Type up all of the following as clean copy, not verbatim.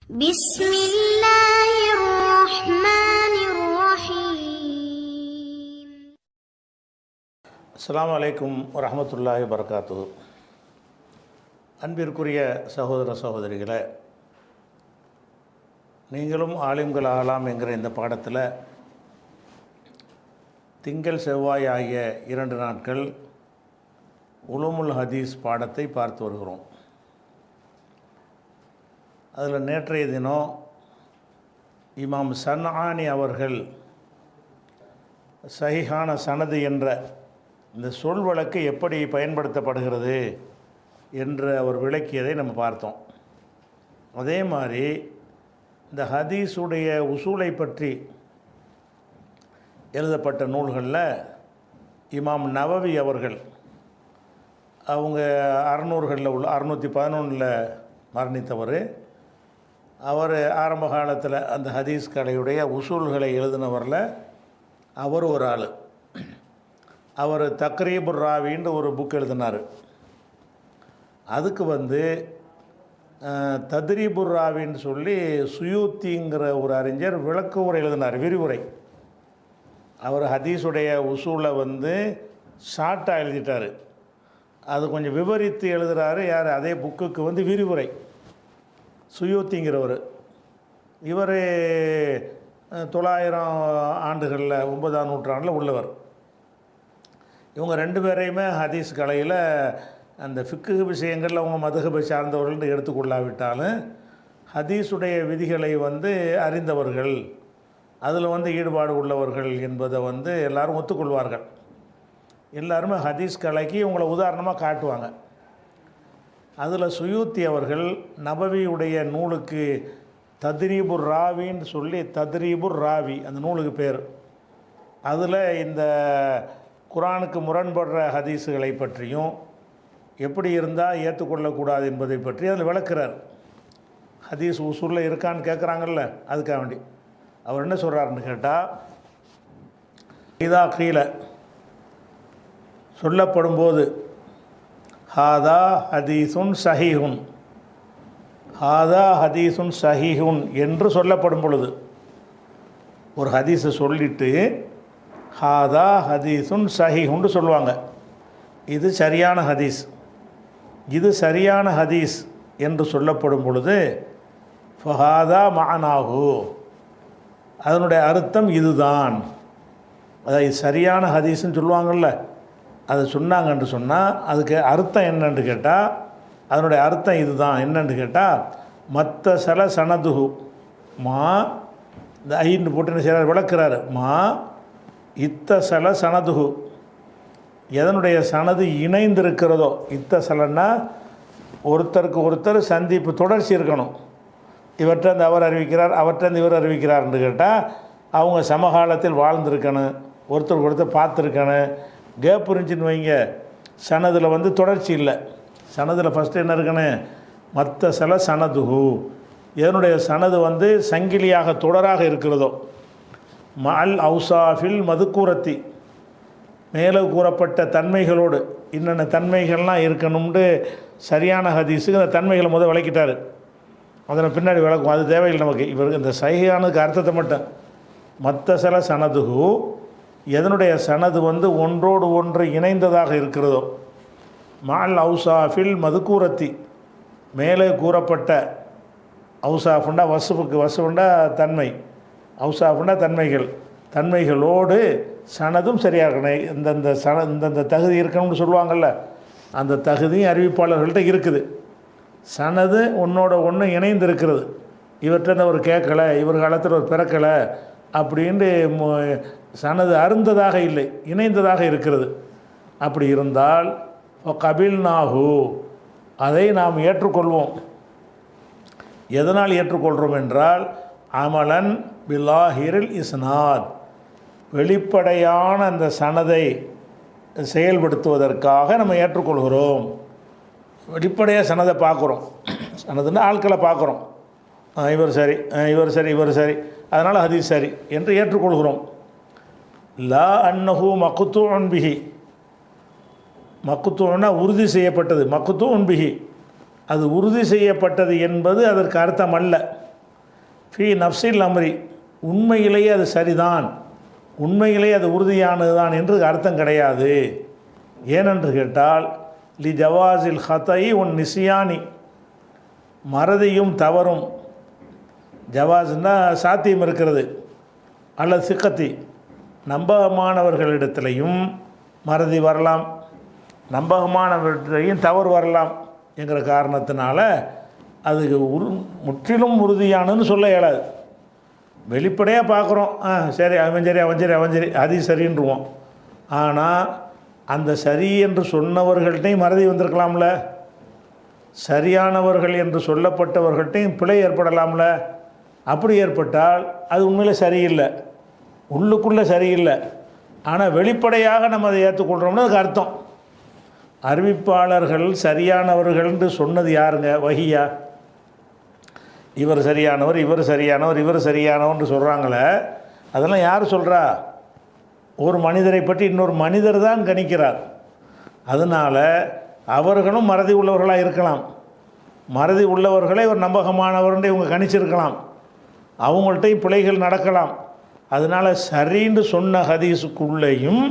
بسم الله الرحمن الرحيم. அஸ்ஸலாமு அலைக்கும் வரஹ்மத்துல்லாஹி வபரகாத்துஹு. அன்பிற்குரிய சகோதர சகோதரிகளே, நீங்களும் ஆலிம்கள் ஆகலாம் என்கிற இந்த பாடத்தில் திங்கள் செவ்வாய் ஆகிய 2 நாட்கள் உலூமுல் ஹதீஸ் பாடத்தை பார்த்து வருகிறோம். அதில் நேற்றைய தினம் இமாம் சன்ஆனி அவர்கள் சஹீஹான சனது என்ற இந்த சொல் வழக்கு எப்படி பயன்படுத்தப்படுகிறது என்று அவர் விளக்கியதை நம்ம பார்த்தோம். அதே மாதிரி இந்த ஹதீஸுடைய உசூலை பற்றி எழுதப்பட்ட நூல்களில் இமாம் நவவி அவர்கள், அவங்க 600களில் உள்ள 611 மரணித்தவர். அவர் ஆரம்ப காலத்தில் அந்த ஹதீஸ் கலையுடைய உசூல்களை எழுதினவரில் அவர் ஒரு ஆள். அவர் தக்ரீபுர் ராவின்னு ஒரு புக் எழுதினார். அதுக்கு தத்ரீபுர் ராவின்னு சொல்லி சுயூத்திங்கிற ஒரு அறிஞர் விளக்க உரை எழுதினார், விரிவுரை. அவர் ஹதீஸுடைய உசூலை ஷார்ட்டாக எழுதிட்டார். அது கொஞ்சம் விவரித்து எழுதுகிறாரு. யார்? அதே புக்குக்கு விரிவுரை சுயூத்திங்கிறவர். இவர் 900 ஆண்டுகளில் 9ஆம் நூற்றாண்டில் உள்ளவர். இவங்க 2 பேரையுமே ஹதீஸ் கலையில் அந்த ஃபிக்கு விஷயங்களில் அவங்க மதுஹபை சார்ந்தவர்கள் எடுத்துக்கொள்ளாவிட்டாலும் ஹதீஸுடைய விதிகளை அறிந்தவர்கள், அதில் ஈடுபாடு உள்ளவர்கள் என்பதை எல்லாரும் ஒத்துக்கொள்வார்கள். எல்லாருமே ஹதீஸ் கலைக்கு இவங்களை உதாரணமாக காட்டுவாங்க. அதில் சுயூத்தி அவர்கள் நபவியுடைய நூலுக்கு தத்ரீபுர் ராவின்னு சொல்லி, தத்ரீபுர் ராவி அந்த நூலுக்கு பேர். அதில் இந்த குர்ஆனுக்கு முரண்படுற ஹதீஸுகளை பற்றியும் எப்படி இருந்தால் ஏற்றுக்கொள்ளக்கூடாது என்பதை பற்றி அதில் விளக்குறார். ஹதீஸ் உசூலில் இருக்கான்னு கேட்குறாங்கல்ல, அதுக்காக வேண்டி அவர் என்ன சொல்கிறாருன்னு கேட்டால், இதா கீழே சொல்லப்படும்போது ஹாதா ஹதீஸுன் சஹீஹுன், ஹாதா ஹதீஸுன் சஹீஹுன் என்று சொல்லப்படும் பொழுது, ஒரு ஹதீஸை சொல்லிவிட்டு ஹாதா ஹதீஸுன் சஹீஹுன்னு சொல்லுவாங்க, இது சரியான ஹதீஸ், இது சரியான ஹதீஸ் என்று சொல்லப்படும் பொழுது ஃபஹாதா மஅனாஹு, அதனுடைய அர்த்தம் இதுதான். அதாவது சரியான ஹதீஸ்ன்னு சொல்லுவாங்கள்ல, அதை சொன்னாங்கன்னு சொன்னால் அதுக்கு அர்த்தம் என்னன்னு கேட்டால், அதனுடைய அர்த்தம் இதுதான். என்னன்னு கேட்டால், மற்ற சில சனதுகு மா, இந்த ஐந்து போட்டு சிலர் விளக்குறாரு, மா இத்த சில சனதுகு, எதனுடைய சனது இணைந்திருக்கிறதோ, இத்த சிலன்னா ஒருத்தருக்கு ஒருத்தர் சந்திப்பு தொடர்ச்சி இருக்கணும். இவற்றந்து அவர் அறிவிக்கிறார், அவற்றந்து இவர் அறிவிக்கிறார்னு கேட்டால் அவங்க சமகாலத்தில் வாழ்ந்திருக்கணும், ஒருத்தருக்கு ஒருத்தர் பார்த்துருக்கணும். கேப் இருந்துச்சின்னு வைங்க, சனதில் தொடர்ச்சி இல்லை. சனதில் ஃபஸ்ட்டு என்ன இருக்கணும்? மற்ற சில சனதுகு, இதனுடைய சனது சங்கிலியாக தொடராக இருக்கிறதோ, மல் அவுசாஃபில் மதுக்கூரத்தி, மேலே கூறப்பட்ட தன்மைகளோடு இன்னென்ன தன்மைகள்லாம் இருக்கணும்னு சரியான ஹதீஸுக்கு அந்த தன்மைகளை விளக்கிட்டார். அதனை பின்னாடி விளக்கும், அது தேவையில்லை நமக்கு. இவருக்கு இந்த சஹீஹானுக்கு அர்த்தத்தை மட்டும், மற்ற சில சனதுகு, எதனுடைய சனது ஒன்றோடு ஒன்று இணைந்ததாக இருக்கிறதோ, மால் அவுசாஃபில் மதுக்கூரத்தி, மேலே கூறப்பட்ட, அவுசாஃபுண்டா வசுஃபுக்கு, வசுஃபுண்டா தன்மை, அவுசாஃபுண்டா தன்மைகள், தன்மைகளோடு சனதும் சரியாக இருக்கணும். இந்தந்த தகுதி இருக்கணும்னு சொல்லுவாங்கள்ல, அந்த தகுதியும் அறிவிப்பாளர்கள்ட்ட இருக்குது. சனது ஒன்றோட ஒன்று இணைந்திருக்கிறது. இவர்கிட்ட அவர் கேட்கலை, இவர் காலத்தில் ஒரு பிறக்கலை அப்படின்ட்டு சனது அருந்ததாக இல்லை, இணைந்ததாக இருக்கிறது. அப்படி இருந்தால் கபில் நாகு, அதை நாம் ஏற்றுக்கொள்வோம். எதனால் ஏற்றுக்கொள்கிறோம் என்றால், அமலன் பில்லாஹிரில் இஸ்னாத், வெளிப்படையான அந்த சனதை செயல்படுத்துவதற்காக நம்ம ஏற்றுக்கொள்கிறோம். வெளிப்படையாக சனதை பார்க்குறோம், சனதுன்னா ஆட்களை பார்க்குறோம், இவர் சரி, இவர் சரி, இவர் சரி, அதனால் ஹதீஸ் சரி என்று ஏற்றுக்கொள்கிறோம். லா அன்னஹு மக்தூஉன் பிஹி, மக்தூன்னா உறுதி செய்யப்பட்டது, மக்தூஉன் பிஹி அது உறுதி செய்யப்பட்டது என்பது அதற்கு அர்த்தம் அல்ல. ஃபி நஃப்ஸில் அம்ரி, உண்மையிலேயே அது சரிதான், உண்மையிலேயே அது உறுதியானது தான் என்று அர்த்தம் கிடையாது. ஏனென்று கேட்டால் லி ஜவாஸில் ஹத்தை உன் நிசியானி, மறதியும் தவறும், ஜவாஸ்னால் சாத்தியம் இருக்கிறது, அல்லது சிக்கத்தி, நம்பகமானவர்களிடத்திலையும் மறதி வரலாம், நம்பகமானவர்களிடையும் தவறு வரலாம் என்கிற காரணத்தினால அதுக்கு முற்றிலும் உறுதியானதுன்னு சொல்ல இயலாது. வெளிப்படையாக பார்க்குறோம், சரி அவன் சரி அவன் சரி அவன் சரி அது சரின்றுவோம். ஆனால் அந்த சரி என்று சொன்னவர்கள்ட்டையும் மறதி வந்திருக்கலாம்ல, சரியானவர்கள் என்று சொல்லப்பட்டவர்கள்ட்டையும் பிழை ஏற்படலாம்ல. அப்படி ஏற்பட்டால் அது உண்மையிலே சரியில்லை, உள்ளுக்குள்ளே சரியில்லை. ஆனால் வெளிப்படையாக நம்ம அதை ஏற்றுக்கொள்கிறோம்னு அதுக்கு அர்த்தம். அறிவிப்பாளர்கள் சரியானவர்கள் என்று சொன்னது யாருங்க? வஹியா. இவர் சரியானவர், இவர் சரியானவர், இவர் சரியானவர்னு சொல்கிறாங்களே, அதெல்லாம் யார் சொல்கிறா? ஒரு மனிதரை பற்றி இன்னொரு மனிதர் தான் கணிக்கிறார். அதனால் அவர்களும் மறதி உள்ளவர்களாக இருக்கலாம். மறதி உள்ளவர்களை ஒரு நம்பகமானவர்னு இவங்க கணிச்சிருக்கலாம், அவங்கள்ட்டையும் பிழைகள் நடக்கலாம். அதனால் சரின்னு சொன்ன ஹதீஸுக்குள்ளேயும்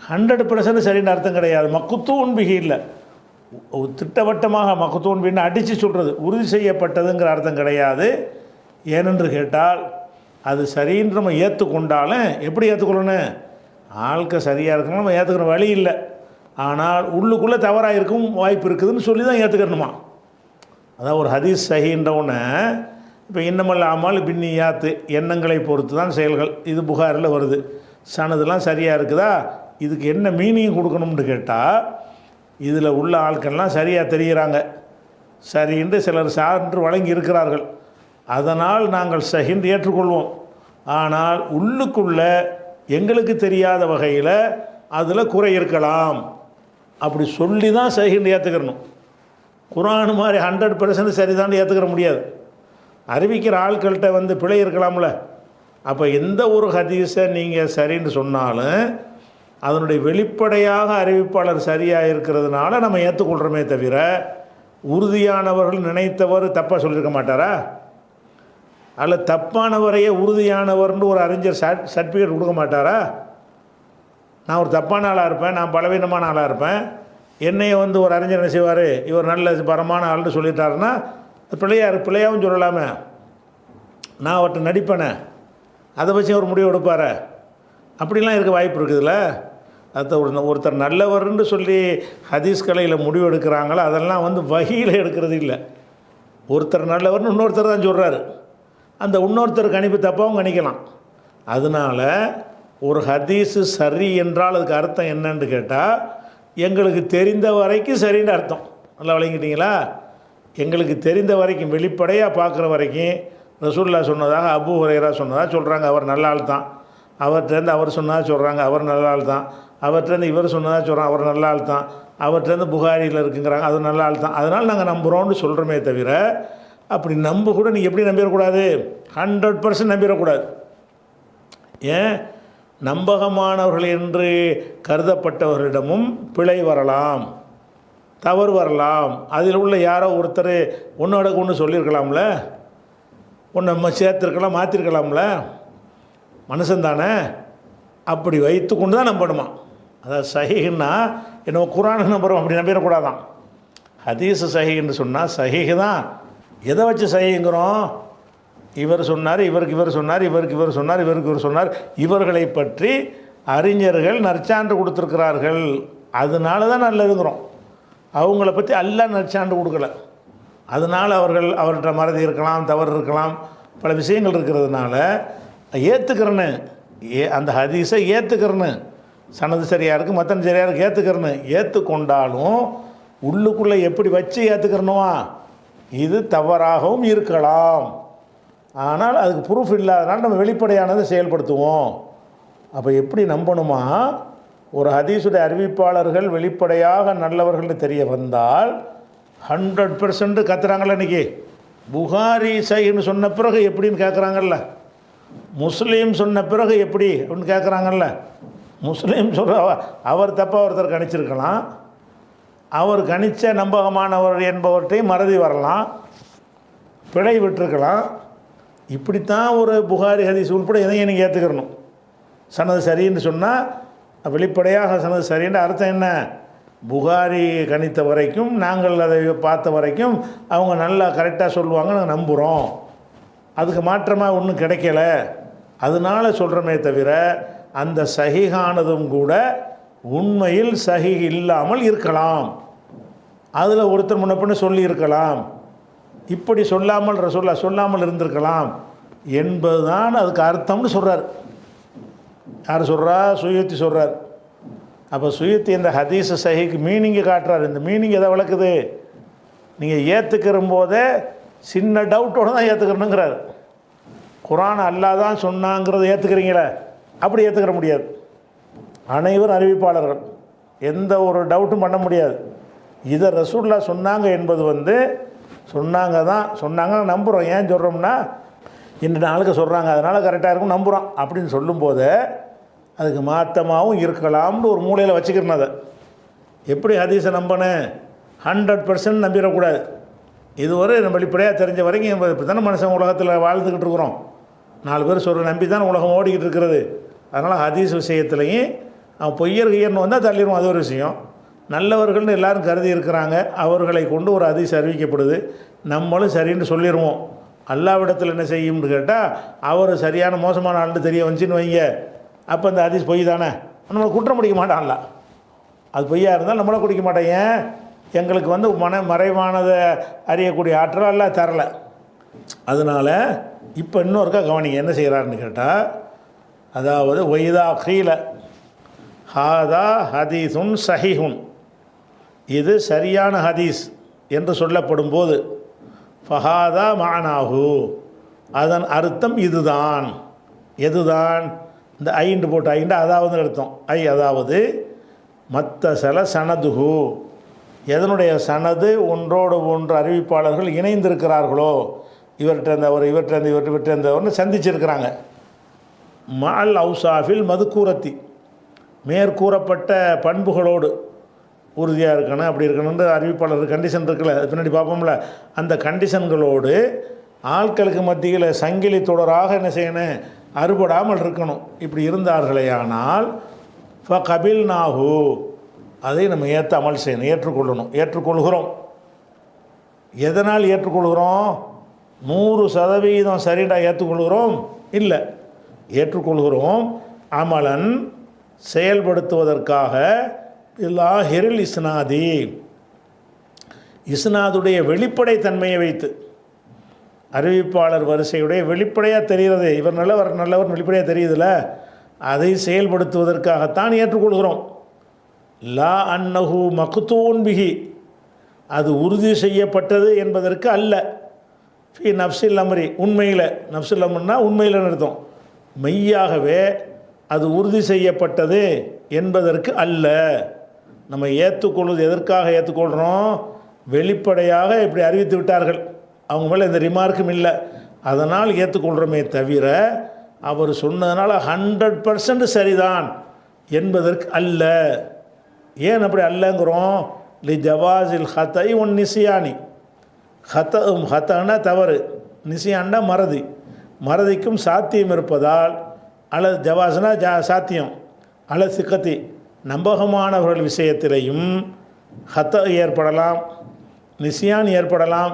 100% சரின்னு அர்த்தம் கிடையாது. மக்குத்தூன் பிகி இல்லை, திட்டவட்டமாக மக்குத்தூன் பின்னு அடித்து சொல்கிறது, உறுதி செய்யப்பட்டதுங்கிற அர்த்தம் கிடையாது. ஏனென்று கேட்டால் அது சரின்னு நம்ம ஏற்றுக்கொண்டாலும் எப்படி ஏற்றுக்கொள்ளணும்? ஆள்க சரியாக இருக்கணும், நம்ம ஏற்றுக்கிற வழி இல்லை. ஆனால் உள்ளுக்குள்ளே தவறாக இருக்கும் வாய்ப்பு இருக்குதுன்னு சொல்லி தான் ஏற்றுக்கணுமா. அதான் ஒரு ஹதீஸ் சஹீன்றவுடனே, இப்போ இன்னமல் அமல் பின்னியாத்து, எண்ணங்களை பொறுத்து தான் செயல்கள், இது புகாரில் வருது. சனதுலாம் சரியாக இருக்குதா, இதுக்கு என்ன மீனிங் கொடுக்கணும்னு கேட்டால், இதில் உள்ள ஆட்கள்லாம் சரியாக தெரிகிறாங்க, சரின்னு சிலர் சான்று வழங்கி இருக்கிறார்கள், அதனால் நாங்கள் சஹின்னு ஏற்றுக்கொள்வோம். ஆனால் உள்ளுக்குள்ளே எங்களுக்கு தெரியாத வகையில் அதில் குறை இருக்கலாம், அப்படி சொல்லி தான் சஹின்னு ஏற்றுக்கிறணும். குர்ஆன் மாதிரி 100% சரிதான் ஏற்றுக்கிற முடியாது. அறிவிக்கிற ஆட்கள்கிட்ட வந்து பிழை இருக்கலாம்ல. அப்போ எந்த ஒரு ஹதீஸை நீங்கள் சரின்னு சொன்னாலும் அதனுடைய வெளிப்படையாக அறிவிப்பாளர் சரியாக இருக்கிறதுனால நம்ம ஏற்றுக்கொள்கிறோமே தவிர, உறுதியானவர்கள் நினைத்தவர் தப்பாக சொல்லியிருக்க மாட்டாரா? அல்ல தப்பானவரையே உறுதியானவர்னு ஒரு அறிஞர் சர்டிஃபிகேட் கொடுக்க மாட்டாரா? நான் ஒரு தப்பான ஆளாக இருப்பேன், நான் பலவீனமான ஆளாக இருப்பேன், என்னையை வந்து ஒரு அறிஞர் என்ன செய்வார், இவர் நல்ல பரமான ஆள்னு சொல்லிட்டாருன்னா பிள்ளையாகவும் சொல்லலாமே. நான் அவர்கிட்ட நடிப்பேனே, அதை வச்சு அவர் முடிவு எடுப்பார். அப்படிலாம் இருக்க வாய்ப்பு இருக்குதுல்ல. அது ஒருத்தர் நல்லவர்னு சொல்லி ஹதீஸ் கலையில் முடிவு எடுக்கிறாங்களோ அதெல்லாம் வந்து வஹீயில் எடுக்கிறது இல்லை. ஒருத்தர் நல்லவர்னு இன்னொருத்தர் தான் சொல்கிறாரு, அந்த இன்னொருத்தர் கணிப்பு தப்பாகவும் கணிக்கலாம். அதனால் ஒரு ஹதீஸு சரி என்றால் அதுக்கு அர்த்தம் என்னன்னு கேட்டால், எங்களுக்கு தெரிந்த வரைக்கும் சரின்னு அர்த்தம். நல்லா விளங்கிட்டீங்களா? எங்களுக்கு தெரிந்த வரைக்கும், வெளிப்படையாக பார்க்குற வரைக்கும் ரசூலுல்லாஹ் சொன்னதாக, அபூ ஹுரைரா சொன்னதாக சொல்கிறாங்க, அவர் நல்ல ஆள் தான். அவர்கிட்டருந்து அவர் சொன்னதாக சொல்கிறாங்க, அவர் நல்ல ஆள் தான். அவர்கிட்டருந்து இவர் சொன்னதாக சொல்கிறாங்க, அவர் நல்ல ஆள் தான். அவர்கிட்டருந்து புகாரியில் இருக்குங்கிறாங்க, அது நல்ல ஆள் தான். அதனால் நாங்கள் நம்புகிறோன்னு சொல்கிறோமே தவிர, அப்படி நம்ப கூட நீங்கள் எப்படி நம்பிடக்கூடாது? 100% நம்பிடக்கூடாது. ஏன்? நம்பகமானவர்கள் என்று கருதப்பட்டவர்களிடமும் பிழை வரலாம், தவறு வரலாம். அதில் உள்ள யாரோ ஒருத்தர் ஒன்றோட ஒன்று சொல்லியிருக்கலாம்ல, ஒன்று சேர்த்துருக்கலாம், மாற்றிருக்கலாம்ல, மனுஷன்தானே. அப்படி வைத்து கொண்டு தான் நம்பணுமா. அதாவது சஹீஹ்னா என்னவோ குர்ஆனை நம்புகிறோம் அப்படி நம்பிடக்கூடாதான். ஹதீஸ் சஹீஹ்னு சொன்னால் சஹீஹ் தான். எதை வச்சு சஹீஹ்ங்கிறோம்? இவர் சொன்னார், இவருக்கு இவர் சொன்னார், இவருக்கு இவர் சொன்னார், இவருக்கு இவர் சொன்னார், இவர்களை பற்றி அறிஞர்கள் நற்சான்று கொடுத்துருக்கிறார்கள், அதனால தான் நல்லதுங்கிறோம். அவங்கள பற்றி அல்லாஹ் நற்சான்று கொடுக்கல, அதனால் அவர்கிட்ட மறதி இருக்கலாம், தவறு இருக்கலாம், பல விஷயங்கள் இருக்கிறதுனால ஏற்றுக்கிறேன்னு, அந்த ஹதீஸை ஏற்றுக்கிறேன்னு, சனது சரியாக இருக்குது, மத்தன் சரியாக இருக்குது, ஏற்றுக்கிறேன்னு ஏற்றுக்கொண்டாலும் உள்ளுக்குள்ளே எப்படி வச்சு ஏற்றுக்கிறணுமா, இது தவறாகவும் இருக்கலாம். ஆனால் அதுக்கு ப்ரூஃப் இல்லாதனால நம்ம வெளிப்படையானதை செயல்படுத்துவோம். அப்போ எப்படி நம்பணுமா? ஒரு ஹதீஸுடைய அறிவிப்பாளர்கள் வெளிப்படையாக நல்லவர்கள்னு தெரிய வந்தால் 100% கத்துறாங்கள்ல. இன்றைக்கி புகாரி சஹீஹ்னு சொன்ன பிறகு எப்படின்னு கேட்குறாங்கல்ல, முஸ்லீம் சொன்ன பிறகு எப்படி அப்படின்னு கேட்குறாங்கல்ல. முஸ்லீம் சொல்கிற அவர் தப்பாக ஒருத்தர் கணிச்சிருக்கலாம், அவர் கணித்த நம்பகமானவர் என்பவற்றையும் மறதி வரலாம், பிழை விட்டுருக்கலாம். இப்படித்தான் ஒரு புகாரி ஹதீஸ் உள்பட எதையும் நீங்கள் ஏற்றுக்கிறணும். சனது சரின்னு சொன்னால் வெளிப்படையாக சனது சரின்ற அர்த்தம் என்ன? புகாரி கணித்த வரைக்கும், நாங்கள் அதை பார்த்த வரைக்கும் அவங்க நல்லா கரெக்டாக சொல்லுவாங்க, நாங்கள் நம்புகிறோம். அதுக்கு மாற்றமாக ஒன்றும் கிடைக்கல, அதனால சொல்கிறோமே தவிர அந்த சஹீஹானதும் கூட உண்மையில் சஹீஹ் இல்லாமல் இருக்கலாம். அதில் ஒருத்தர் முன்னப்பின்னு சொல்லி இருக்கலாம், இப்படி சொல்லாமல் ரசூலுல்லாஹ் சொல்லாமல் இருந்திருக்கலாம் என்பதுதான் அதுக்கு அர்த்தம்னு சொல்கிறார். யார் சொல்கிறா? சுயூத்தி சொல்கிறார். அப்போ சுயூத்தி இந்த ஹதீஸ் சஹீஹ்க்கு மீனிங்கை காட்டுறார். இந்த மீனிங் எதை விளக்குது? நீங்கள் ஏற்றுக்கிற போதே சின்ன டவுட்டோடு தான் ஏற்றுக்கிறணுங்கிறார். குர்ஆன் அல்லாஹ் தான் சொன்னாங்கிறத ஏற்றுக்கிறீங்களே, அப்படி ஏற்றுக்கிற முடியாது. அனைவரும் அறிவிப்பாளர்கள், எந்த ஒரு டவுட்டும் பண்ண முடியாது. இதை ரசூலுல்லாஹ் சொன்னாங்க என்பது சொன்னாங்க நம்புகிறோம். ஏன் சொல்கிறோம்னா இந்த நாளுக்கு சொல்கிறாங்க, அதனால் கரெக்டாக இருக்கும் நம்புகிறோம் அப்படின்னு சொல்லும்போது அதுக்கு மாற்றமாகவும் இருக்கலாம்னு ஒரு மூலையில் வச்சுக்கிறேன். அதை எப்படி ஹதீஸை நம்பணும்? 100% நம்பிடக்கூடாது. இதுவரை நம்ம வெளிப்படையாக தெரிஞ்ச வரைக்கும் இப்படி தானே மனுஷன் உலகத்தில் வாழ்ந்துக்கிட்டு இருக்கிறோம். 4 பேர் சொல்கிற நம்பி தான் உலகம் ஓடிக்கிட்டு இருக்கிறது. அதனால் ஹதீஸ் விஷயத்துலையும் அவன் பொய்யர்கியர்னு வந்தால் தள்ளிடுவோம், அது ஒரு விஷயம். நல்லவர்கள்னு எல்லோரும் கருதி இருக்கிறாங்க, அவர்களை கொண்டு ஒரு ஹதீஸ் அறிவிக்கப்படுது, நம்மளும் சரின்னு சொல்லிடுவோம். அல்லாஹ்விடத்தில் என்ன செய்யும்னு கேட்டால் அவர் சரியான மோசமான ஆள்னு தெரிய வந்துச்சின்னு வைங்க, அப்போ அந்த ஹதீஸ் பொய் தானே, நம்மளை குற்றம் பிடிக்க மாட்டான்ல. அது பொய்யா இருந்தால் நம்மளை குடிக்க மாட்டேன். ஏன்? எங்களுக்கு மறைவானதை அறியக்கூடிய ஆற்றல் எல்லாம் தரல. அதனால் இப்போ இன்னொருக்கா கவனிங்க, என்ன செய்கிறாருன்னு கேட்டால், அதாவது ஒய்தா கீழ ஹாதா ஹதீஸுன் சஹீஹுன், இது சரியான ஹதீஸ் என்று சொல்லப்படும் போது ஃபஹாதா மானாஹு, அதன் அர்த்தம் இதுதான். எதுதான்? இந்த ஐண்டு போட்டு ஐண்டு அதாவது அர்த்தம். அதாவது மத்த சல சனதுஹு, எதனுடைய சனது ஒன்றோடு ஒன்று அறிவிப்பாளர்கள் இணைந்திருக்கிறார்களோ, இவர்கிட்ட சந்திச்சிருக்கிறாங்க. மால் அவுசாஃபில் மதுக்கூரத்தி, மேற்கூறப்பட்ட பண்புகளோடு உறுதியாக இருக்கணும், அப்படி இருக்கணுன்ற அறிவிப்பாளர் கண்டிஷன் இருக்குல்ல, பின்னாடி பார்ப்போம்ல, அந்த கண்டிஷன்களோடு ஆட்களுக்கு மத்தியில் சங்கிலி தொடராக என்ன செய்யணும்? அறுபடாமல் இருக்கணும். இப்படி இருந்தார்களே ஆனால் கபில் நாகு, அதை நம்ம அமல் செய்யணும், ஏற்றுக்கொள்ளணும். ஏற்றுக்கொள்கிறோம். எதனால் ஏற்றுக்கொள்கிறோம்? 100% சரிடா ஏற்றுக்கொள்கிறோம் இல்லை, ஏற்றுக்கொள்கிறோம் அமலன் செயல்படுத்துவதற்காக லாஹிரில் இஸ்னாதி, இஸ்னாதுடைய வெளிப்படை தன்மையை வைத்து, அறிவிப்பாளர் வரிசையுடைய வெளிப்படையாக தெரிகிறது, இவர் நல்லவர் வெளிப்படையாக தெரியுதுல்ல, அதை செயல்படுத்துவதற்காகத்தான் ஏற்றுக்கொள்கிறோம். லா அன்னஹு மக்தூன் பிஹி, அது உறுதி செய்யப்பட்டது என்பதற்கு அல்ல. ஃபி நஃப்ஸில் அம்ரி, உண்மையில், நஃப்ஸில் அம்ருன்னா உண்மையில் அர்த்தம், மெய்யாகவே அது உறுதி செய்யப்பட்டது என்பதற்கு அல்ல. நம்ம ஏற்றுக்கொள்வது எதற்காக ஏற்றுக்கொள்கிறோம்? வெளிப்படையாக இப்படி அறிவித்து விட்டார்கள், அவங்க மேலே எந்த ரிமார்க்கும் இல்லை, அதனால் ஏற்றுக்கொள்கிறோமே தவிர அவர் சொன்னதுனால 100% சரிதான் என்பதற்கு அல்ல. ஏன் அப்படி அல்லங்கிறோம்? லி ஜவாஸில் ஹத்தை ஒன் நிசியானி, ஹத்தனா தவறு, நிசியான்னா மறதி, மறதிக்கும் சாத்தியம் இருப்பதால், அல்லது ஜவாஸ்னா சாத்தியம், அல்லது சிக்கத்தி நம்பகமானவர்கள் விஷயத்திலையும் ஹத்த ஏற்படலாம், நிசியான் ஏற்படலாம்.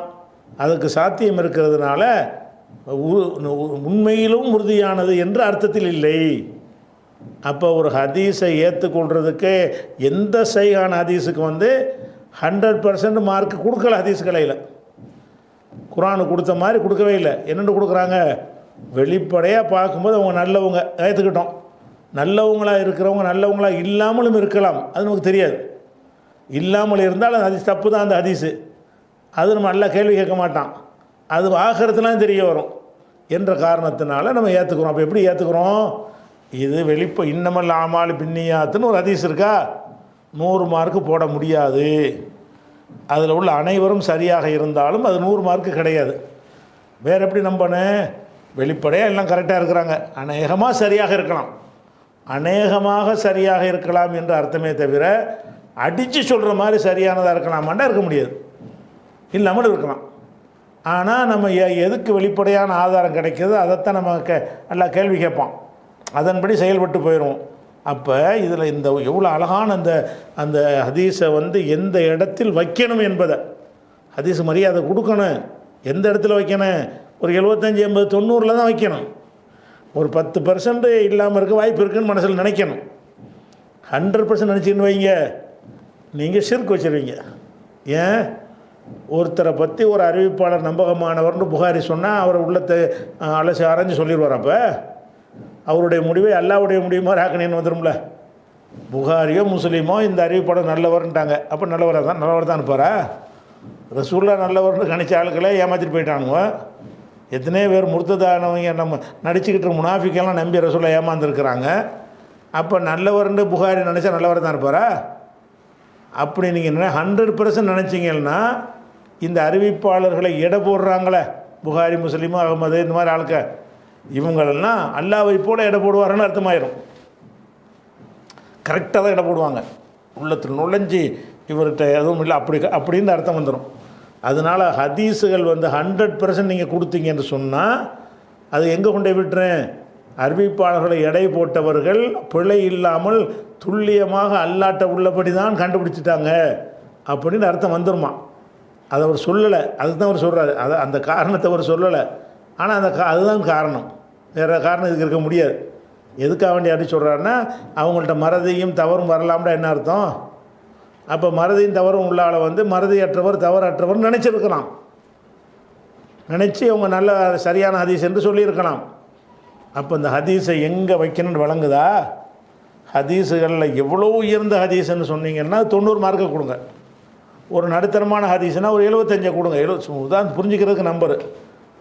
அதுக்கு சாத்தியம் இருக்கிறதுனால உண்மையிலும் உறுதியானது என்று அர்த்தத்தில் இல்லை. அப்போ ஒரு ஹதீஸை ஏற்றுக்கொள்கிறதுக்கு எந்த சைகான ஹதீஸுக்கு 100% மார்க் கொடுக்கல. ஹதீஸ் கலையில் குர்ஆனு கொடுத்த மாதிரி கொடுக்கவே இல்லை. என்னென்னு கொடுக்குறாங்க? வெளிப்படையாக பார்க்கும்போது அவங்க நல்லவங்க ஏற்றுக்கிட்டோம், நல்லவங்களாக இருக்கிறவங்க நல்லவங்களாக இல்லாமலும் இருக்கலாம், அது நமக்கு தெரியாது. இல்லாமல் இருந்தால் அது ஹதீஸ் தப்பு தான். அந்த ஹதீஸு அது நம்ம நல்லா கேள்வி கேட்க மாட்டான், அது ஆகிறதுலாம் தெரிய வரும் என்ற காரணத்தினால நம்ம ஏற்றுக்கிறோம். அப்போ எப்படி ஏற்றுக்கிறோம்? இது இன்னமல் ஆமால் பின்னியாத்துன்னு ஒரு ஹதீஸ் இருக்கா, 100 மார்க்கு போட முடியாது. அதில் உள்ள அனைவரும் சரியாக இருந்தாலும் அது 100 மார்க்கு கிடையாது. வேறு எப்படி நம்பணும்? வெளிப்படையாக எல்லாம் கரெக்டாக இருக்கிறாங்க, அநேகமாக சரியாக இருக்கலாம், அநேகமாக சரியாக இருக்கலாம் என்று அர்த்தமே தவிர அடித்து சொல்கிற மாதிரி சரியானதாக இருக்கலாமாண்டா இருக்க முடியாது, இல்லாமல் இருக்கலாம். ஆனால் நம்ம எதுக்கு வெளிப்படையான ஆதாரம் கிடைக்கிது அதைத்தான் நம்ம நல்லா கேள்வி கேட்போம், அதன்படி செயல்பட்டு போயிடுவோம். அப்போ இதில் இந்த எவ்வளோ அழகான அந்த அந்த ஹதீஸை வந்து எந்த இடத்தில் வைக்கணும் என்பதை, ஹதீஸ் மரியாதை கொடுக்கணும், எந்த இடத்துல வைக்கணும், ஒரு 75 80 90 தான் வைக்கணும். ஒரு 10% இல்லாமல் இருக்க வாய்ப்பு இருக்குன்னு மனசில் நினைக்கணும். 100% நினச்சின்னு வைங்க, நீங்கள் ஷிர்க் வச்சுருவீங்க. ஏன்? ஒருத்தரை பற்றி ஒரு அறிவிப்பாளர் நம்பகமானவர்னு புகாரி சொன்னால் அவரை உள்ளத்தை அலசி ஆராய்ஞ்சு சொல்லிடுவார். அப்போ அவருடைய முடிவை அல்லாவுடைய முடிவு மாதிரி ஆக்கணுன்னு வந்துடும்ல. புகாரியோ முஸ்லீமோ இந்த அறிவிப்பாளர் நல்லவர்ன்ட்டாங்க, அப்போ நல்லவர் தான் இருப்பாரா? ரசூல்லா நல்லவர்னு கணிச்ச ஆளுக்களே ஏமாற்றிட்டு போயிட்டானுங்க. எத்தனையோ பேர் முர்த்ததானவங்க நம்ம நடிச்சுக்கிட்டு முனாஃபிக்கெல்லாம் நம்பி ரசூல்லா ஏமாந்துருக்கிறாங்க. அப்போ நல்லவர்னு புகாரி நினச்சா நல்லவர் தான் இருப்பாரா? அப்படி நீங்கள் 100% நினச்சிங்கன்னா இந்த அறிவிப்பாளர்களை எடை போடுறாங்களே, புகாரி முஸ்லீமு அகமது இந்த மாதிரி ஆளுக்க, இவங்களெல்லாம் அல்லாவை போல் எடை போடுவாருன்னு அர்த்தமாயிரும். கரெக்டாக தான் எடை போடுவாங்க, உள்ளத்தில் நுழைஞ்சி இவர்கிட்ட எதுவும் இல்லை அப்படின்னு அர்த்தம் வந்துடும். அதனால் ஹதீஸுகள் வந்து 100% நீங்கள் கொடுத்தீங்கன்னு சொன்னால் அது எங்கே கொண்டு விட்டுறேன்? அறிவிப்பாளர்களை எடை போட்டவர்கள் பிழை இல்லாமல் துல்லியமாக அல்லாட்ட உள்ளபடி தான் கண்டுபிடிச்சிட்டாங்க அப்படின்னு அர்த்தம் வந்துடுமா. அதை அவர் சொல்லலை, அதுக்கு தான் அவர் சொல்கிறாரு. அந்த காரணத்தை அவர் சொல்லலை, ஆனால் அதுதான் காரணம், வேறு காரணம் இதுக்கு இருக்க முடியாது. எதுக்காக வேண்டி அப்படி சொல்கிறாருன்னா, அவங்கள்ட்ட மறதியும் தவறும் வரலாம்னா என்ன அர்த்தம்? அப்போ மறதியும் தவறும் உள்ள ஆளை வந்து மறதியற்றவர் தவறற்றவர் நினச்சிருக்கலாம், நினச்சி அவங்க நல்ல சரியான ஹதீஸ் என்று சொல்லியிருக்கலாம். அப்போ இந்த ஹதீஸை எங்கே வைக்கணும்னு வழங்குதா? ஹதீஸுகளில் எவ்வளோ உயர்ந்த ஹதீஸ்ன்னு சொன்னீங்கன்னா 90 மார்க்கை கொடுங்க. ஒரு நடுத்தரமான ஹதீஸ்னால் ஒரு 75 கொடுங்க. உதாரணம் புரிஞ்சுக்கிறதுக்கு நம்பரு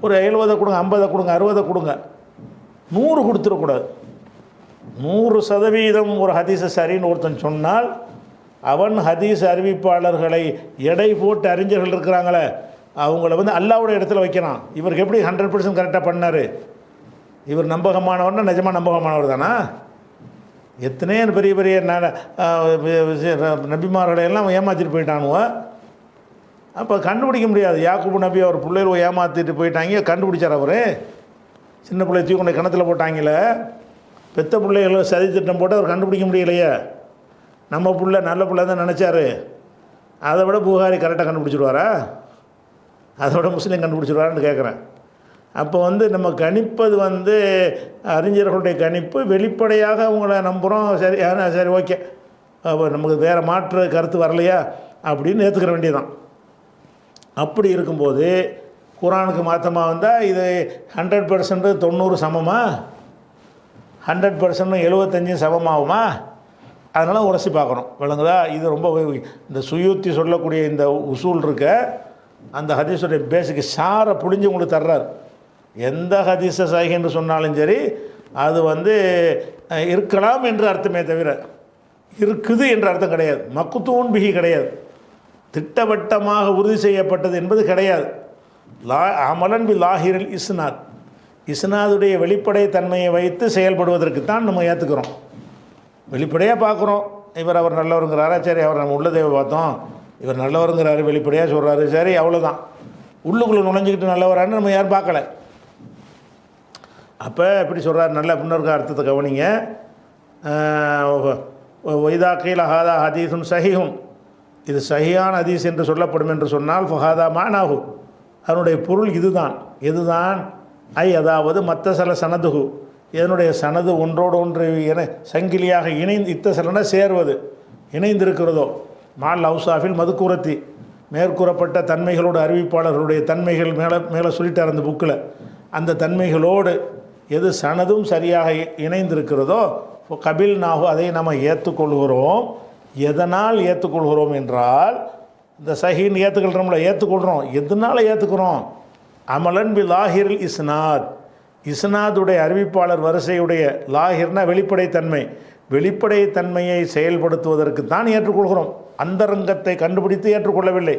ஒரு 70 கொடுங்க, 50 கொடுங்க, 60 கொடுங்க, 100 கொடுத்துடக்கூடாது. 100% ஒரு ஹதீஸை சரின்னு ஒருத்தன் சொன்னால் அவன் ஹதீஸ் அறிவிப்பாளர்களை எடை போட்டு அறிஞர்கள் இருக்கிறாங்களே அவங்கள வந்து அல்லாவுடைய இடத்துல வைக்கிறான். இவருக்கு எப்படி 100% கரெக்டாக பண்ணார்? இவர் நம்பகமானவர்னா நிஜமாக நம்பகமானவர் தானா? எத்தனையோ பெரிய பெரிய நபிமார்களையெல்லாம் ஏமாற்றிட்டு போயிட்டானுவ. அப்போ கண்டுபிடிக்க முடியாது. யாக்கூபு நபி அவர் பிள்ளைகள் ஏமாற்றிட்டு போயிட்டாங்க, கண்டுபிடிச்சார் அவர். சின்ன பிள்ளை தூக்கி கொண்டு கிணத்துல போட்டாங்களே, பெத்த பிள்ளைகளை சதி திட்டம் போட்டு அவர் கண்டுபிடிக்க முடியலையே. நம்ம பிள்ளை நல்ல பிள்ளை தான் நினச்சார். அதை விட புகாரி கரெக்டாக கண்டுபிடிச்சிடுவாரா? அதை விட முஸ்லீம் கண்டுபிடிச்சிடுவாரான்னு கேட்குறேன். அப்போ வந்து நம்ம கணிப்பது வந்து அறிஞர்களுடைய கணிப்பு வெளிப்படையாக அவங்கள நம்புகிறோம். சரி ஓகே, அப்போ நமக்கு வேறு மாற்று கருத்து வரலையா அப்படின்னு ஏற்றுக்கிற வேண்டியதான். அப்படி இருக்கும்போது குரானுக்கு மாற்றமாக வந்தால் இது 100% 90 சமமா, 100% 75 சமமாகுமா? அதனால் உரசி பார்க்கணும், விளங்குதா? இது ரொம்ப இந்த சுயூத்தி சொல்லக்கூடிய இந்த உசூல் இருக்க அந்த ஹதீஸுடைய பேஸுக்கு சாரை புழிஞ்சு உங்களுக்கு தர்றார். எந்த ஹதீஸை சஹீஹ் என்று சொன்னாலும் சரி அது வந்து இருக்கலாம் என்று அர்த்தமே தவிர இருக்குது என்ற அர்த்தம் கிடையாது. மக்குத்தூன் பிஹி கிடையாது, திட்டவட்டமாக உறுதி செய்யப்பட்டது என்பது கிடையாது. அமலன் பி லாஹிரில் இஸ்னாத், இஸ்னாதுடைய வெளிப்படை தன்மையை வைத்து செயல்படுவதற்கு தான் நம்ம ஏற்றுக்கிறோம். வெளிப்படையாக பார்க்குறோம், அவர் நல்லவருங்கிறாரா, சரி அவர் நம்ம உள்ளதை பார்த்தோம், இவர் நல்லவருங்கிறாரு, வெளிப்படையாக சொல்கிறாரு, சரி அவ்வளோதான். உள்ளுக்குள்ளே நுழைஞ்சிக்கிட்டு நல்லவரான்னு நம்ம யாரும் பார்க்கலை. அப்போ எப்படி சொல்கிறார்? நல்ல பின்னருக்கு அர்த்தத்தை கவனிங்க. ஒய்தா கீழ ஹாதா ஹதீஸும் சஹீஹும், இது சஹியான ஹதீஸ் என்று சொல்லப்படும் என்று சொன்னால் ஃபஹாதா மானாஹு, அதனுடைய பொருள் இதுதான். எதுதான்? அதாவது மத்தசல சனதுகு, இதனுடைய சனது ஒன்றோடு ஒன்று என சங்கிலியாக இத்தசலன சேர்வது, இணைந்திருக்கிறதோ, மால் அவுசாஃபில் மதுக்கூரத்தி, மேற்கூறப்பட்ட தன்மைகளோடு அறிவிப்பாளர்களுடைய தன்மைகள் மேலே சொல்லிட்டார் அந்த புக்கில். அந்த தன்மைகளோடு எது சனதும் சரியாக இணைந்திருக்கிறதோ கபில் நாகு, அதை நம்ம ஏற்றுக்கொள்கிறோம். எதனால் ஏற்றுக்கொள்கிறோம் என்றால், இந்த சஹீன்னு ஏற்றுக்கொள்கிறோம்ல, ஏற்றுக்கொள்கிறோம். எதனால் ஏற்றுக்கிறோம்? அமலன் பி லாஹிரில் இஸ்னாத், இஸ்னாதுடைய அறிவிப்பாளர் வரிசையுடைய, லாஹிர்னா வெளிப்படைத்தன்மை, வெளிப்படைத்தன்மையை செயல்படுத்துவதற்கு தான் ஏற்றுக்கொள்கிறோம். அந்தரங்கத்தை கண்டுபிடித்து ஏற்றுக்கொள்ளவில்லை,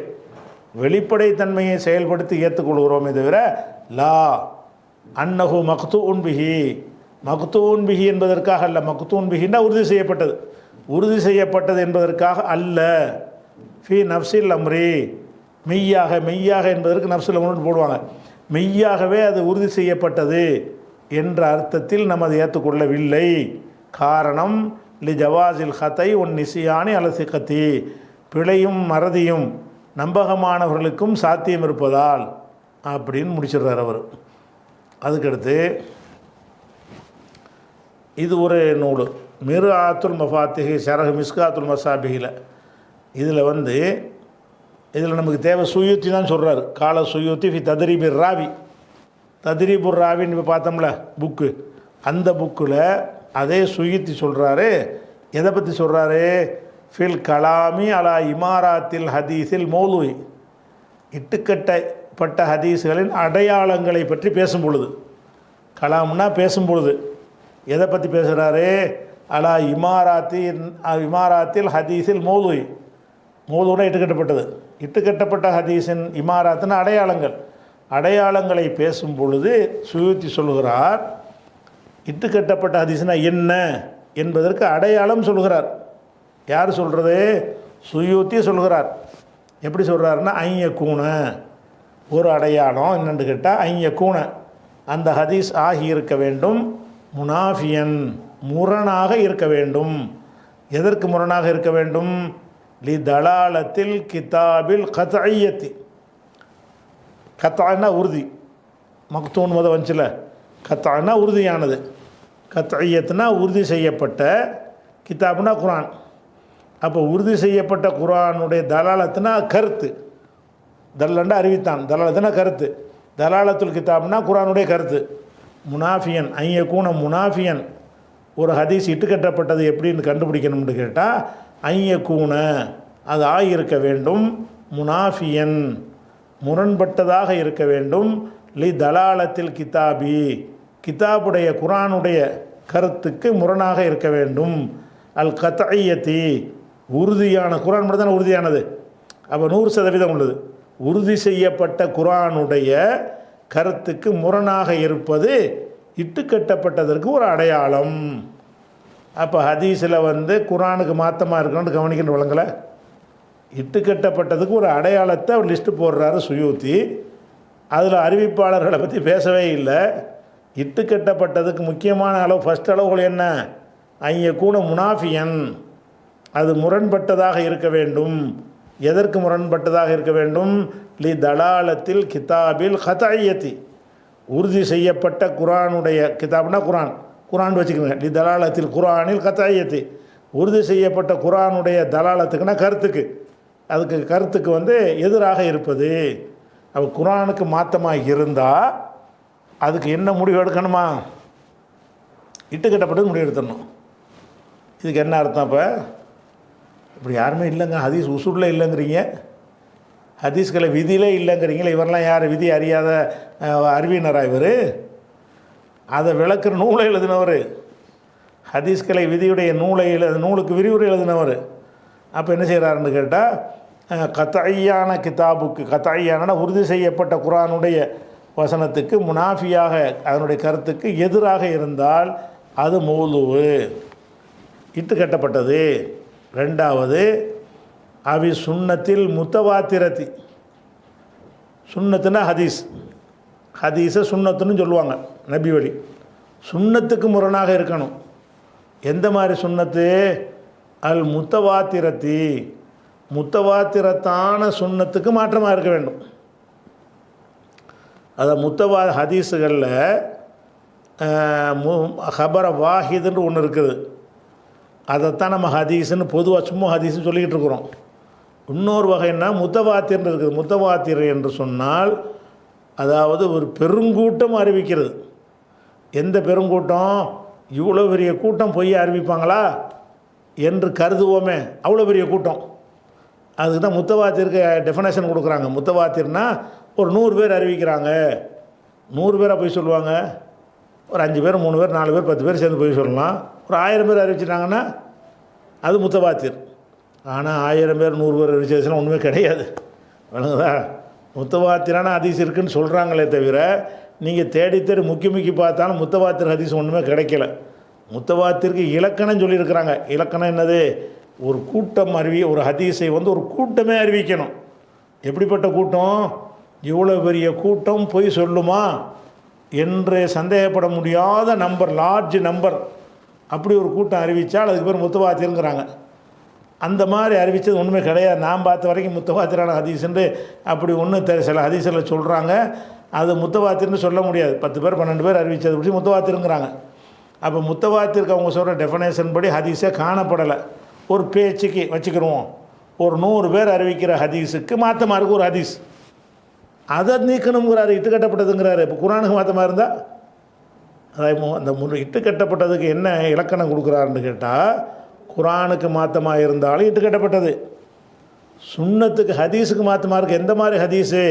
வெளிப்படைத்தன்மையை செயல்படுத்தி ஏற்றுக்கொள்கிறோமே தவிர லா அன்னஹு மக்தூன் பிஹி, மக்தூன் பிஹி என்பதற்காக அல்ல. மக்தூன் பிஹின்னா உறுதி செய்யப்பட்டது, உறுதி செய்யப்பட்டது என்பதற்காக அல்ல. ஃபி நஃப்ஸில் அம்ரி, மெய்யாக மெய்யாக என்பதற்கு நப்சில் முன்னு போடுவாங்க. மெய்யாகவே அது உறுதி செய்யப்பட்டது என்ற அர்த்தத்தில் நம்ம அதை ஏற்றுக்கொள்ளவில்லை. காரணம் லி ஜவாசில் ஹத்தை ஒன் நிசியானி அலசிகத்தி, பிழையும் மறதியும் நம்பகமானவர்களுக்கும் சாத்தியம் இருப்பதால் அப்படின்னு முடிச்சிடுறார் அவர். அதுக்கடுத்து இது ஒரு நூல் மிர்ஆத்துல் மஃபாத்திஹி ஷரஹ் மிஸ்காத்துல் மசாபிஹில். இதில் நமக்கு தேவை சுயூத்தி தான் சொல்கிறார். கால சுயூத்தி ஃபி தத்ரீபிர் ராவி, தத்ரீபுர் ராவின்னு இப்போ பார்த்தோம்ல புக்கு, அந்த புக்கில் அதே சுயூத்தி சொல்கிறாரு. எதை பற்றி சொல்கிறாரு? ஃபில் கலாமி அலா இமாராத்தில் ஹதீஸில் மௌலூய், இட்டுக்கட்டப்பட்ட ஹதீஸ்களின் அடையாளங்களை பற்றி பேசும் பொழுது, கலாம்னா பேசும் பொழுது எதை பற்றி பேசுகிறாரு? அலா இமாராத்தில் ஹதீஸில் மௌலூய், மௌலூனா இட்டுக்கட்டப்பட்டது, இட்டுக்கட்டப்பட்ட ஹதீஸின் இமாராத்தின் அடையாளங்களை பேசும் பொழுது சுயூத்தி சொல்கிறார், இட்டுக்கட்டப்பட்ட ஹதீஸ்னா என்ன என்பதற்கு அடையாளம் சொல்கிறார். யார் சொல்கிறது? சுயூத்தி சொல்கிறார். எப்படி சொல்கிறாருன்னா, ஐயக்கூன ஒரு அடையாளம் என்னென்று கேட்டால், ஐயக்கூன அந்த ஹதீஸ் ஆகி இருக்க வேண்டும், முனாஃபியன் முரணாக இருக்க வேண்டும். எதற்கு முரணாக இருக்க வேண்டும்? லி தலாலத்தில் கிதாபில் கத்ஐயத்தி, கத்தானா உறுதி, மக்தூன் முத வந்துச்சுல, கத்தானா உறுதியானது, கத்ஐயத்துனா உறுதி செய்யப்பட்ட, கிதாப்னா குரான். அப்போ உறுதி செய்யப்பட்ட குரானுடைய தலாலத்துனா கருத்து, தல்லண்டா அறிவித்தான், தலாலத்துனா கருத்து, தலாலத்துல் கிதாப்னா குரானுடைய கருத்து. முனாஃபியன் ஐயக்கூன முனாஃபியன், ஒரு ஹதீஸ் இட்டுக்கட்டப்பட்டது எப்படின்னு கண்டுபிடிக்கணும்னு கேட்டால், ஐயக்கூன அது ஆகியிருக்க வேண்டும், முனாஃபியன் முரண்பட்டதாக இருக்க வேண்டும், லி தலாலத்தில் கிதாபி கிதாபுடைய குரானுடைய கருத்துக்கு முரணாக இருக்க வேண்டும், அல் கத்ஐயத்தி உறுதியான, குரான் மட்டும் தானே உறுதியானது, அப்போ 100% உள்ளது, உறுதி செய்யப்பட்ட குரானுடைய கருத்துக்கு முரணாக இருப்பது இட்டுக்கட்டப்பட்டதற்கு ஒரு அடையாளம். அப்போ ஹதீஸில் குரானுக்கு மாற்றமாக இருக்கணும்னு கவனிக்கின்ற வழங்கலை, இட்டுக்கட்டப்பட்டதுக்கு ஒரு அடையாளத்தை லிஸ்ட்டு போடுறாரு சுயூத்தி. அதில் அறிவிப்பாளர்களை பற்றி பேசவே இல்லை. இட்டுக்கட்டப்பட்டதுக்கு முக்கியமான அளவு ஃபஸ்ட் அளவுகள் என்ன? ஐயக்கூன முனாஃபியன், அது முரண்பட்டதாக இருக்க வேண்டும். எதற்கு முரண்பட்டதாக இருக்க வேண்டும்? லி தலாலத்தில் கிதாபில் கத்ஐயத்தி உறுதி செய்யப்பட்ட குரானுடைய, கிதாப்னா குரான் வச்சுக்கோங்க, லி தலாலத்தில் குரானில் கத்ஐயத்தி உறுதி செய்யப்பட்ட குரானுடைய தலாலத்துக்குன்னா கருத்துக்கு, அதுக்கு கருத்துக்கு எதிராக இருப்பது. அப்போ குரானுக்கு மாற்றமாக இருந்தால் அதுக்கு என்ன முடிவு எடுக்கணுமா? இட்டுக்கட்டப்பட்டது முடிவு எடுத்துடணும். இதுக்கு என்ன அர்த்தம்? அப்போ இப்படி யாருமே இல்லைங்க, ஹதீஸ் உசூலில் இல்லைங்கிறீங்க, ஹதீஸ்களை விதியிலே இல்லைங்கிறீங்களே, இவரெல்லாம் யார் விதி அறியாத அறிவினரா இவர்? அதை விளக்குற நூலை எழுதினவர், ஹதீஸ்களை விதியுடைய நூலுக்கு விரிவுரை எழுதினவர். அப்போ என்ன செய்கிறாருன்னு கேட்டால், கத்ஐயான கிதாபுக்கு, கத்ஐயான உறுதி செய்யப்பட்ட குரானுடைய வசனத்துக்கு முனாஃபியாக, அதனுடைய கருத்துக்கு எதிராக இருந்தால் அது மௌலூவு, இட்டுக்கட்டப்பட்டது. ரெண்டாவது அவி சுன்னத்தில் முத்தவாத்திரத்தி, சுன்னத்துனா ஹதீஸ், ஹதீஸை சுன்னத்துன்னு சொல்லுவாங்க, நபி வழி. சுன்னத்துக்கு முரணாக இருக்கணும். எந்த மாதிரி சுன்னத்து? அல் முத்தவாத்திரத்தி, முத்தவாத்திரத்தான சுன்னத்துக்கு மாற்றமாக இருக்க வேண்டும். அதை ஹதீஸுகளில் ஹபர வாஹிதுன்னு ஒன்று இருக்குது, அதைத்தான் நம்ம ஹதீஸுன்னு பொதுவாக சும்மா ஹதீஸ்ன்னு சொல்லிக்கிட்டு இருக்கிறோம். இன்னொரு வகைன்னா முத்தவாத்திர்னு இருக்குது. முத்தவாத்திர் என்று சொன்னால் அதாவது ஒரு பெருங்கூட்டம் அறிவிக்கிறது. எந்த பெருங்கூட்டம்? இவ்வளோ பெரிய கூட்டம் பொய் அறிவிப்பாங்களா என்று கருதுவோமே, அவ்வளோ பெரிய கூட்டம். அதுக்கு தான் முத்தவாத்திற்கு டெஃபினேஷன் கொடுக்குறாங்க. முத்தவாத்திர்னா ஒரு 100 பேர் அறிவிக்கிறாங்க, 100 பேராக போய் சொல்லுவாங்க, ஒரு 5 பேர் 3 பேர் 4 பேர் 10 பேர் சேர்ந்து போய் சொல்லலாம். ஒரு 1000 பேர் அறிவிச்சிட்டாங்கன்னா அது முத்தவாத்திர். ஆனால் 1000 பேர் 100 பேர் அறிவிச்சதுலாம் ஒன்றுமே கிடையாது, வணங்குதா? முத்தவாத்திரான ஹதீஸ் இருக்குதுன்னு சொல்கிறாங்களே தவிர நீங்கள் தேடி முக்கி பார்த்தாலும் முத்தவாத்திர் ஹதீஸ் ஒன்றுமே கிடைக்கல. முத்தவாத்திற்கு இலக்கணம் சொல்லியிருக்கிறாங்க. இலக்கணம் என்னது? ஒரு கூட்டம் ஒரு ஹதீஸை ஒரு கூட்டமே அறிவிக்கணும். எப்படிப்பட்ட கூட்டம்? இவ்வளோ பெரிய கூட்டம் பொய் சொல்லுமா என்று சந்தேகப்பட முடியாத நம்பர், லார்ஜ் நம்பர், அப்படி ஒரு கூட்டம் அறிவித்தால் அதுக்கு பேர் முத்தவாத்திருங்கிறாங்க. அந்த மாதிரி அறிவித்தது ஒன்றுமே கிடையாது. நான் பார்த்த வரைக்கும் முத்தவாத்திரான ஹதீஸ்ன்னு அப்படி ஒன்று சில ஹதீஸில் சொல்கிறாங்க. அது முத்தவாத்திர்னு சொல்ல முடியாது. 10 பேர் 12 பேர் அறிவித்தது பற்றி முத்தவாத்திருங்கிறாங்க. அப்போ முத்தவாத்திற்கு அவங்க சொல்கிற டெஃபனேஷன் படி ஹதீஸே காணப்படலை. ஒரு பேச்சுக்கு வச்சுக்கிறோம், ஒரு 100 பேர் அறிவிக்கிற ஹதீஸுக்கு மாற்றமாக இருக்குது ஒரு ஹதீஸ், அதை நீக்கணுங்கிறாரு, இட்டுக்கட்டப்பட்டதுங்கிறாரு. இப்போ குரானுக்கு மாற்றமாக இருந்தால் அதாவது அந்த இட்டுக்கட்டப்பட்டதுக்கு என்ன இலக்கணம் கொடுக்குறாருன்னு கேட்டால், குரானுக்கு மாற்றமாக இருந்தாலும் இட்டுக்கட்டப்பட்டது, சுன்னத்துக்கு ஹதீஸுக்கு மாற்றமாக இருக்குது. எந்த மாதிரி ஹதீஸு?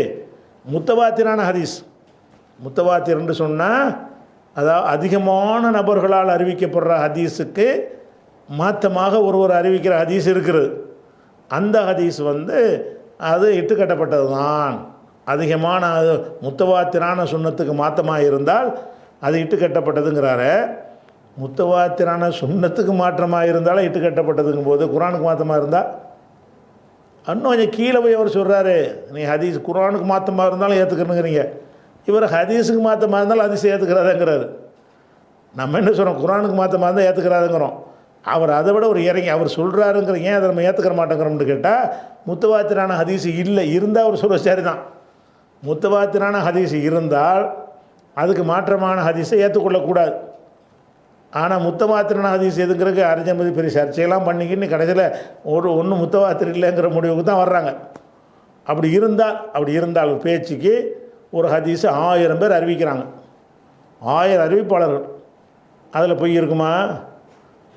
முத்தவாத்திரான ஹதீஸ். முத்தவாத்திரன்னு சொன்னால் அதாவது அதிகமான நபர்களால் அறிவிக்கப்படுற ஹதீஸுக்கு மாற்றமாக ஒருவர் அறிவிக்கிற ஹதீஸ் இருக்கிறது. அந்த ஹதீஸ் அது இட்டுக்கட்டப்பட்டது தான். அதிகமான முத்தவாத்திரான சுன்னத்துக்கு மாற்றமாக இருந்தால் அது இட்டுக்கட்டப்பட்டதுங்கிறாரு. முத்தவாத்திரான சுன்னத்துக்கு மாற்றமாக இருந்தாலும் இட்டுக்கட்டப்பட்டதுங்கும் போது குரானுக்கு மாற்றமாக இருந்தால் இன்னும் கொஞ்சம் கீழே போய் அவர் சொல்கிறாரு, நீ ஹதீஸ் குரானுக்கு மாற்றமாக இருந்தாலும் ஏற்றுக்கணுங்கிறீங்க, இவர் ஹதீஸுக்கு மாற்றமாக இருந்தாலும் ஹதீஸ் ஏற்றுக்கிறாதேங்கிறாரு. நம்ம என்ன சொல்கிறோம்? குரானுக்கு மாற்றமாக இருந்தால் ஏற்றுக்கிறாதுங்கிறோம். அவர் அதை விட ஒரு இறங்கி அவர் சொல்கிறாருங்கிற, ஏன் அதை நம்ம ஏற்றுக்கிற மாட்டேங்கிறோம்னு கேட்டால், முத்தவாத்திரான ஹதீஸ் இல்லை, இருந்தால் அவர் சொல்ல சரி தான். முத்தவாத்திரான ஹதீஸ் இருந்தால் அதுக்கு மாற்றமான ஹதீஸை ஏற்றுக்கொள்ளக்கூடாது. ஆனால் முத்தவாத்திரான ஹதீஸ் எதுங்கிறதுக்கு அறிஞர் பெரிய சர்ச்சையெல்லாம் பண்ணிக்கின்னு கடைசியில் ஒன்றும் முத்தவாத்திரம் இல்லைங்கிற முடிவுக்கு தான் வர்றாங்க. அப்படி இருந்தால் பேச்சுக்கு ஒரு ஹதீஸை 1000 பேர் அறிவிக்கிறாங்க, 1000 அறிவிப்பாளர்கள், அதில் பொய் இருக்குமா?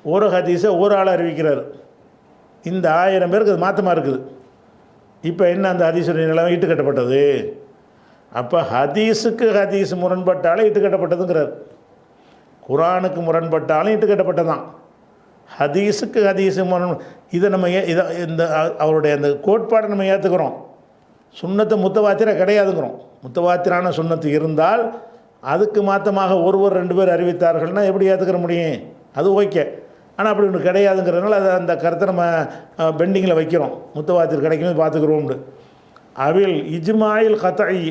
ஒரு ஹதீஸை ஒரு ஆள் அறிவிக்கிறார், இந்த 1000 பேருக்கு அது மாற்றமாக இருக்குது. இப்போ என்ன அந்த ஹதீஸுடைய நிலைமை? இட்டுக்கட்டப்பட்டது. அப்போ ஹதீஸுக்கு ஹதீஸ் முரண்பட்டாலே இட்டுக்கட்டப்பட்டதுங்கிறார். குரானுக்கு முரண்பட்டாலும் இட்டுக்கட்டப்பட்டதான். ஹதீஸுக்கு ஹதீஸு இதை நம்ம இந்த அவருடைய அந்த கோட்பாடை நம்ம ஏற்றுக்கிறோம். சுன்னத்தை முத்தவாத்திர கிடையாதுங்கிறோம். முத்தவாத்திரான சுன்னத்து இருந்தால் அதுக்கு மாற்றமாக ஒருவர் 2 பேர் அறிவித்தார்கள்னால் எப்படி ஏற்றுக்கிற முடியும்? அது ஓகே. ஆனால் அப்படி ஒன்று கிடையாதுங்கிறதுனால அதை அந்த கருத்தை நம்ம பெண்டிங்கில் வைக்கிறோம். முத்தவாத்திர் கிடைக்கும்போது பார்த்துக்கிறோம்னு. அவில் இஜ்மாயில் கத்தாயி,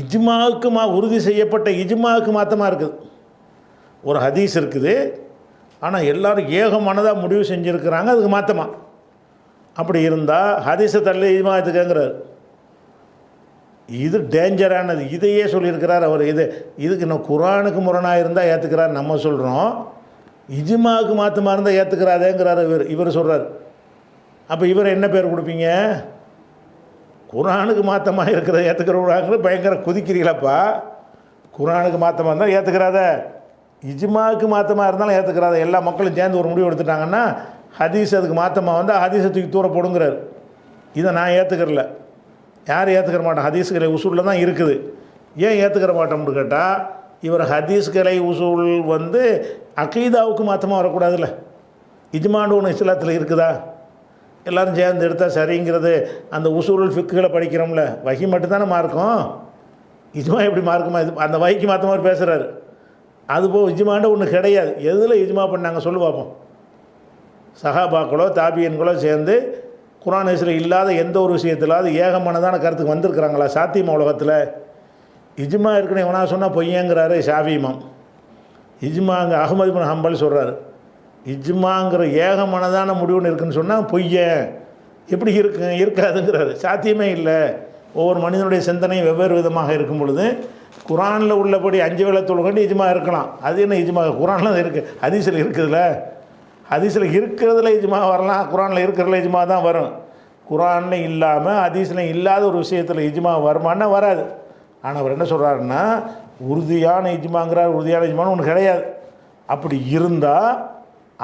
இஜ்மாவுக்கு உறுதி செய்யப்பட்ட இஜ்மாவுக்கு மாற்றமாக இருக்குது. ஒரு ஹதீஸ் இருக்குது, ஆனால் எல்லோரும் ஏகமானதாக முடிவு செஞ்சுருக்கிறாங்க, அதுக்கு மாற்றமாக. அப்படி இருந்தால் ஹதீஸை தள்ளி இஜ்மா எடுத்துக்கங்கிறார். இது டேஞ்சரானது. இதையே சொல்லியிருக்கிறார் அவர். இதுக்கு இன்னும் குரானுக்கு முரணாக இருந்தால் ஏற்றுக்கிறார் நம்ம சொல்கிறோம், இஜ்மாவுக்கு மாற்றமாக இருந்தால் ஏற்றுக்கிறாதேங்கிறார் இவர் சொல்கிறார். அப்போ இவர் என்ன பேர் கொடுப்பீங்க? குரானுக்கு மாற்றமாக இருக்கிறத ஏற்றுக்கிறவங்க பயங்கர குதிக்கிறீங்களப்பா. குரானுக்கு மாற்றமாக இருந்தால் ஏற்றுக்கிறாத, இஜ்மாவுக்கு மாற்றமாக இருந்தாலும் ஏற்றுக்கிறாத. எல்லா மக்களும் சேர்ந்து ஒரு முடிவு எடுத்துட்டாங்கன்னா ஹதீஸ் அதுக்கு மாற்றமாக வந்தால் ஹதீஸை தூக்கி தூர போடுங்கிறார். இதை நான் ஏற்றுக்கிறல. யார் ஏற்றுக்கிற மாட்டோம்? ஹதீஸ்களை உசூலில் தான் இருக்குது. ஏன் ஏற்றுக்கிற மாட்டோம்னு கேட்டால், இவர் ஹதீஸ்களை உசூல் அகீதாவுக்கு மாற்றமாக வரக்கூடாதுல்ல. இஜ்மான்னு ஒன்று இஸ்லாத்தில் இருக்குதா? எல்லோரும் சேர்ந்து எடுத்தால் சரிங்கிறது. அந்த உசூல் ஃபிக்குகளை படிக்கிறோம்ல, வகி மட்டும்தானே மார்க்கும். இஜ்மா எப்படி மார்க்குமா? அந்த வகிக்கு மாற்றமாக பேசுகிறாரு. அதுபோல் இஜ்மாண்ட ஒன்று கிடையாது. எதில் இஜ்மா பண்ணாங்க சொல்லு பார்ப்போம். சஹாபாக்களோ தாபியன்களோ சேர்ந்து குரான் ஹதீஸில் இல்லாத எந்த ஒரு விஷயத்திலாவது ஏகமானதான கருத்துக்கு வந்திருக்கிறாங்களா? சாத்தியமா உலகத்தில்? இஜ்மா இருக்குன்னு எவனா சொன்னால் பொய்யங்கிறாரு ஷாஃபி இமாம். இஜ்மாங்க அஹ்மது இப்னு ஹம்பல் சொல்கிறாரு, இஜ்மாங்கிற ஏகமானதான முடிவுன்னு இருக்குன்னு சொன்னால் பொய்யன். எப்படி இருக்காதுங்கிறாரு. சாத்தியமே இல்லை. ஒவ்வொரு மனிதனுடைய சிந்தனையும் வெவ்வேறு விதமாக இருக்கும் பொழுது குரானில் உள்ளபடி 5 வேளை தொழுகண்டு இஜ்மா இருக்கலாம். அது என்ன இஜ்மா? குரானில் இருக்குது, ஹதீஸில் இருக்குதுல்ல. ஹதீஸில் இருக்கிறதுல இஜ்மா வரலாம், குரானில் இருக்கிறதுல இஜ்மா தான் வரும். குரானில் இல்லாமல் ஹதீஸில் இல்லாத ஒரு விஷயத்தில் இஜ்மா வருமானா வராது. ஆனால் அவர் என்ன சொல்கிறாருன்னா, உறுதியான இஜ்மாங்கிறார். உறுதியான இஜ்மான்னு ஒன்று கிடையாது. அப்படி இருந்தால்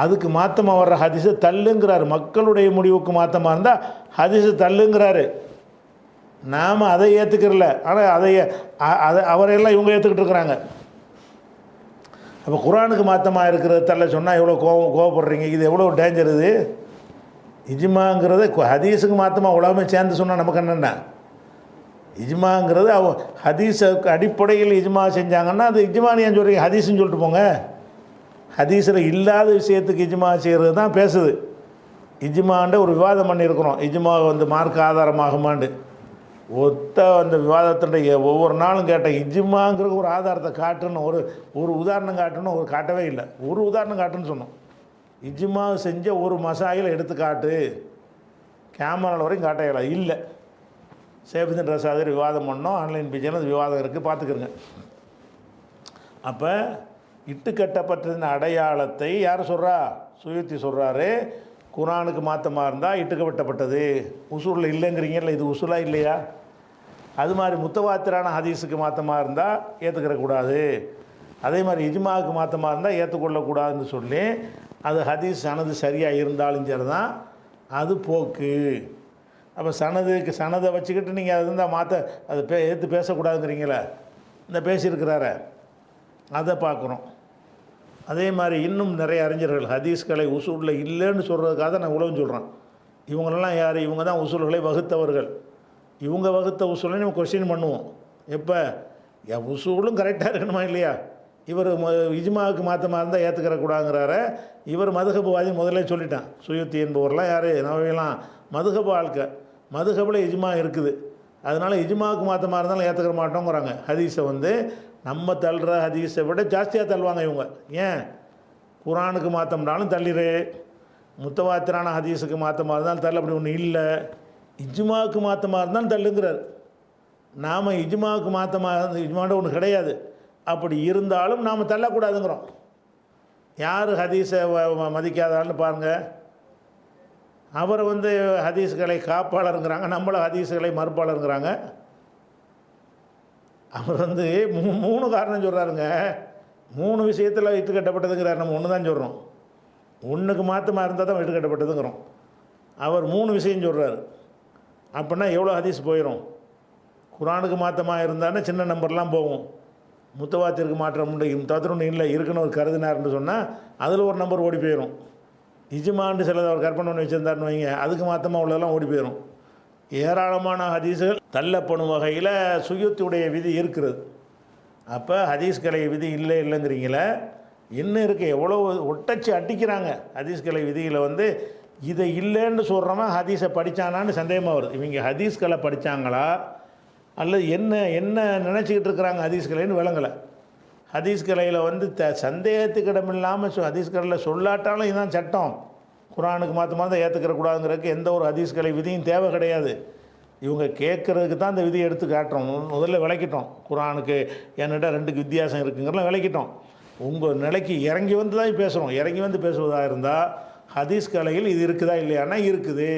அதுக்கு மாற்றமாக வர்ற ஹதீஸை தள்ளுங்கிறாரு. மக்களுடைய முடிவுக்கு மாற்றமாக இருந்தால் ஹதீஸை தள்ளுங்கிறாரு. நாம் அதை ஏற்றுக்கிறல. ஆனால் அதை அவரையெல்லாம் இவங்க ஏற்றுக்கிட்டு இருக்கிறாங்க. அப்போ குரானுக்கு மாற்றமாக இருக்கிறது தள்ள சொன்னால் எவ்வளோ கோவப்படுறீங்க? இது எவ்வளோ டேஞ்சர் இது. இஜ்மாங்கிறது ஹதீஸுக்கு மாற்றமாக உலகமே சேர்ந்து சொன்னால் நமக்கு என்னென்ன? இஜ்மாங்கிறது ஹதீஸுக்கு அடிப்படையில் இஜ்மா செஞ்சாங்கன்னா அது இஜ்மான்னு ஏன் சொல்கிறீங்க? ஹதீஸ்ன்னு சொல்லிட்டு போங்க. ஹதீஸில் இல்லாத விஷயத்துக்கு இஜ்மா செய்கிறது தான் பேசுது. இஜ்மாண்ட ஒரு விவாதம் பண்ணியிருக்கிறோம். இஜ்மா வந்து மார்க் ஆதாரமாகுமாண்டு ஒத்த அந்த விவாதத்தினுடைய ஒவ்வொரு நாளும் கேட்ட இஜ்மாங்கிற ஒரு ஆதாரத்தை காட்டுன்னு ஒரு உதாரணம் காட்டுன்னு ஒரு காட்டவே இல்லை. ஒரு உதாரணம் காட்டுன்னு சொன்னோம். இஜ்மா செஞ்ச ஒரு மசாயில் எடுத்து காட்டு, கேமராவில் வரைக்கும் காட்ட இயல இல்லை. சேஃபுதீன் ரசாதர் விவாதம் பண்ணோம். ஆன்லைன் பேஜில் அது விவாதம் இருக்குது, பார்த்துக்கிறங்க. அப்போ இட்டு கட்டப்பட்டதின் அடையாளத்தை யார் சொல்கிறா? சுயுத்தி சொல்கிறாரு. குரானுக்கு மாற்றமாக இருந்தால் இட்டுக்கப்பட்டப்பட்டது. உசூலில் இல்லைங்கிறீங்கல்ல, இது உசூலாக இல்லையா? அது மாதிரி முத்தவாத்திரான ஹதீஸுக்கு மாற்றமாக இருந்தால் ஏற்றுக்கிறக்கூடாது. அதே மாதிரி இஜ்மாவுக்கு மாற்றமாக இருந்தால் ஏற்றுக்கொள்ளக்கூடாதுன்னு சொல்லி அது ஹதீஸ் சனது சரியாக இருந்தாலும் சரி தான் அது போக்கு. அப்போ சனதை வச்சுக்கிட்டு நீங்கள் அது இருந்தால் மாற்ற அதை ஏற்று பேசக்கூடாதுங்கிறீங்களே, இந்த பேசியிருக்கிறார அதை பார்க்குறோம். அதே மாதிரி இன்னும் நிறைய அறிஞர்கள் ஹதீஸ்களை உசூலில் இல்லைன்னு சொல்கிறதுக்காக நான் உலகம் சொல்கிறேன். இவங்களெல்லாம் யார்? இவங்க தான் உசூல்களை வகுத்தவர்கள். இவங்க வகுத்த உசூலை நம்ம கொஸ்டின் பண்ணுவோம். எப்போ உசூலும் கரெக்டாக இருக்கணுமா இல்லையா? இவர் இஜ்மாவுக்கு மாற்றமாக இருந்தால் ஏற்றுக்கிறக்கூடாதுங்கிறார. இவர் மதுஹபுவாதி முதல்ல சொல்லிட்டான். சுயுத்தி என்பவரெலாம் யார்? நவீலாம் மதுஹபு ஆட்க. மதுஹபில் இஜ்மா இருக்குது, அதனால் இஜ்மாவுக்கு மாற்றமாக இருந்தாலும் ஏற்றுக்கிற மாட்டோங்கிறாங்க. ஹதீஸை வந்து நம்ம தள்ளுற ஹதீஸை விட ஜாஸ்தியாக தள்ளுவாங்க இவங்க. ஏன்? குரானுக்கு மாற்றம்னாலும் தள்ளிடு, முத்தவாத்திரான ஹதீஸுக்கு மாற்றமாக இருந்தாலும் தள்ள, அப்படி ஒன்று இல்லை. இஜ்மாவுக்கு மாற்றமாக இருந்தாலும் தள்ளுங்கிறார். நாம் இஜ்மாவுக்கு மாற்றமாக இஜ்மாண்ட ஒன்று கிடையாது. அப்படி இருந்தாலும் நாம் தள்ளக்கூடாதுங்கிறோம். யார் ஹதீஸை மதிக்காதான்னு பாருங்கள். அவரை வந்து ஹதீஸ்களை காப்பாளருங்கிறாங்க, நம்மளை ஹதீஸ்களை மறுப்பாளருங்கிறாங்க. அவர் வந்து 3 காரணம் சொல்கிறாருங்க. 3 விஷயத்தில் இட்டு கட்டப்பட்டதுங்கிறார். நம்ம ஒன்று தான் சொல்கிறோம். ஒன்றுக்கு மாற்றமாக இருந்தால் தான் இட்டு கட்டப்பட்டதுங்கிறோம். அவர் 3 விஷயம் சொல்கிறார். அப்படின்னா எவ்வளோ ஹதீஸ் போயிடும்? குரானுக்கு மாற்றமாக இருந்தானே சின்ன நம்பர்லாம் போகும். முத்தவாத்திற்கு மாற்றம் உண்டு, முத்தவாத்திரம் ஒன்று இல்லை இருக்குன்னு ஒரு கருதினார்னு சொன்னால் அதில் ஒரு நம்பர் ஓடி போயிடும். இஜ்மான்னு சிலதை அவர் கற்பனை பண்ணி வச்சுருந்தாருன்னு வைங்க, அதுக்கு மாற்றமாக உள்ளதெல்லாம் ஓடி போயிடும். ஏராளமான ஹதீஸுகள் தள்ளப்படும் வகையில் சுயுத்தியுடைய விதி இருக்கிறது. அப்போ ஹதீஸ்கலை விதி இல்லைங்கிறீங்களே, இன்னும் இருக்குது. எவ்வளோ ஒட்டச்சி அடிக்கிறாங்க ஹதீஸ்கலை விதியில். வந்து இதை இல்லைன்னு சொல்கிறவன் ஹதீஸை படித்தானான்னு சந்தேகமாக வருது. இவங்க ஹதீஸ்களை படித்தாங்களா அல்லது என்ன நினச்சிக்கிட்டு இருக்கிறாங்க ஹதீஸ்கலைன்னு விளங்கலை. ஹதீஸ்கலையில் வந்து சந்தேகத்துக்கு இடமில்லாமல் ஹதீஸ்கலையில் சொல்லாட்டாலும் இதுதான் சட்டம், குரானுக்கு மாற்றமாக தான் ஏற்றுக்கிறக்கூடாதுங்கிறதுக்கு எந்த ஒரு ஹதீஸ்கலை விதியும் தேவை கிடையாது. இவங்க கேட்குறதுக்கு தான் இந்த விதியை எடுத்து காட்டுறோம். முதல்ல விளக்கிட்டோம். குரானுக்கு என்கிட்ட 2க்கு வித்தியாசம் இருக்குங்கிறலாம் விளக்கிட்டோம். உங்கள் நிலைக்கு இறங்கி வந்து தான் பேசுகிறோம். இறங்கி வந்து பேசுவதாக இருந்தால் ஹதீஸ் கலையில் இது இருக்குதா இல்லையானா இருக்குது.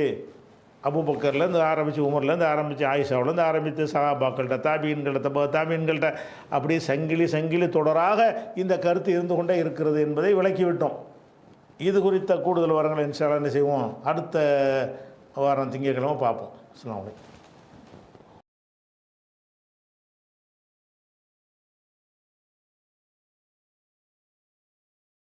அபூபக்கர்லேருந்து ஆரம்பித்து, உமர்லேருந்து ஆரம்பித்து, ஆயிஷாவிலேருந்து ஆரம்பித்து, சஹாபாக்கள்கிட்ட, தாபீன்கள்கிட்ட அப்படியே சங்கிலி தொடராக இந்த கருத்து இருந்து கொண்டே இருக்கிறது என்பதை விளக்கிவிட்டோம். இது குறித்த கூடுதல் வரங்களை இன்ஷா அல்லாஹ் என்ன செய்வோம், அடுத்த வாரம் திங்கட்கிழமை பார்ப்போம். அஸ்ஸலாமு அலைக்கும்.